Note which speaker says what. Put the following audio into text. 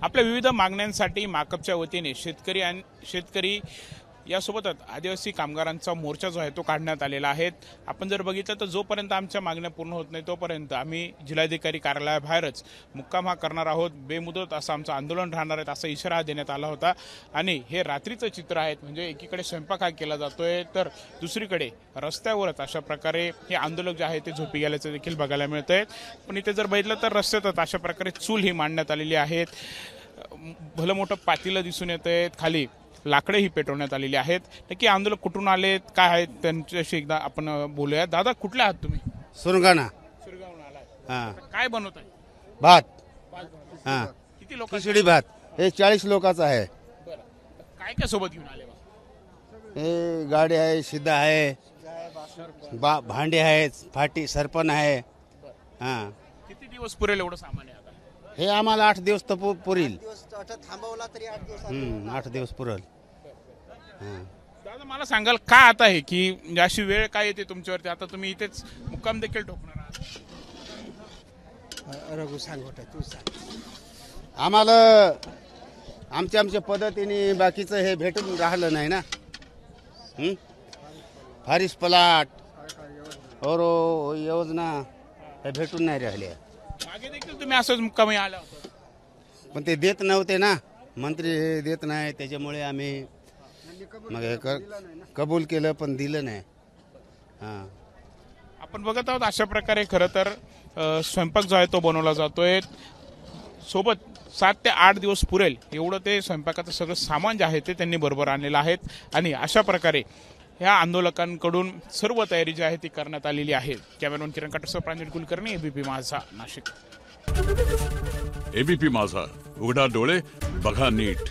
Speaker 1: आपल्या विविध मागण्यांसाठी माकपच्या वतीने शेतकरी यासोबतच आदिवासी कामगारांचा मोर्चा जो आहे तो काढण्यात आलेला आहे। आपण जर बघितलं तर जोपर्यंत आमच्या मागण्या पूर्ण होत नाही तोपर्यंत आम्ही जिल्हाधिकारी कार्यालयाबाहेरच मुक्काम हा करणार आहोत। बेमुदत असं आमचं आंदोलन राहणार आहे असा इशारा देण्यात आला होता। आणि हे रात्रीचं चित्र आहे, म्हणजे एकीकडे स्वयंपाक हा केला जातोय तर दुसरीकडे रस्त्यावरच अशा प्रकारे हे आंदोलक जे आहे ते झोपी गेल्याचं देखील बघायला मिळतंय। पण इथे जर बघितलं तर रस्त्यातच अशा प्रकारे चूल ही मांडण्यात आलेली आहेत। भलं मोठं पातेलं दिसून येतंय, खाली लाकडेही पेटवण्यात आलेली आहेत। नक्की आंदोलक कुठून आलेत, काय आहेत त्यांच्याशी एकदा आपण बोलूया। दादा, कुठले आहात तुम्ही?
Speaker 2: सुरगाणा।
Speaker 1: सुरगावून आलाय?
Speaker 2: हां।
Speaker 1: काय बनवत आहे?
Speaker 2: भात।
Speaker 1: बनवताय?
Speaker 2: हां।
Speaker 1: किती लोक?
Speaker 2: खिचडी भात। हे 40 लोकांचा आहे।
Speaker 1: बरं, काय काय सोबत घेऊन आले?
Speaker 2: हे गाडी आहे, शिदा आहे, भांडे आहेत, फाटी सरपण आहे। हां।
Speaker 1: किती दिवस पुरेल एवढं सामान आहे आता?
Speaker 2: हे आम्हाला 8 दिवस तर पुरेल।
Speaker 3: थांबवला तरी 8 दिवस
Speaker 2: 8 दिवस पुरेल। हां।
Speaker 1: दादा, मला सांगाल का आता आहे की अशी वेळ काय येते तुमच्यावरती? आता तुम्ही इथेच मुक्काम देखील ठोकणार आहात?
Speaker 3: रघु सांगोटा तू सांग।
Speaker 2: आम्हाला आमच्या पद्धतीने बाकीचं हे भेटून राहिलं नाही ना। फारिश प्लाट और योजना हे भेटून नाही राहिले।
Speaker 1: मागे देखील तुम्ही असंच मुक्कामी आला होता,
Speaker 2: पण ते देत नव्हते ना, मंत्री हे देत नाही, त्याच्यामुळे आम्ही मग हे कबूल केलं पण दिलं नाही। हां।
Speaker 1: आपण बघत आहोत अशा प्रकारे खरं तर स्वयंपाक जो आहे तो बनवला जातोय। सोबत 7 ते 8 दिवस पुरेल एवढं ते स्वयंपाकाचं सगळं सामान जे आहे ते त्यांनी बरोबर आणलेलं आहे। आणि अशा प्रकारे ह्या आंदोलकांकडून सर्व तयारी जी आहे ती करण्यात आलेली आहे। कॅमेरामॅन किरण काटसह प्रांजल कुलकर्णी, एबीपी माझा, नाशिक।
Speaker 4: एबीपी माझा, उघडा डोळे बघा नीट।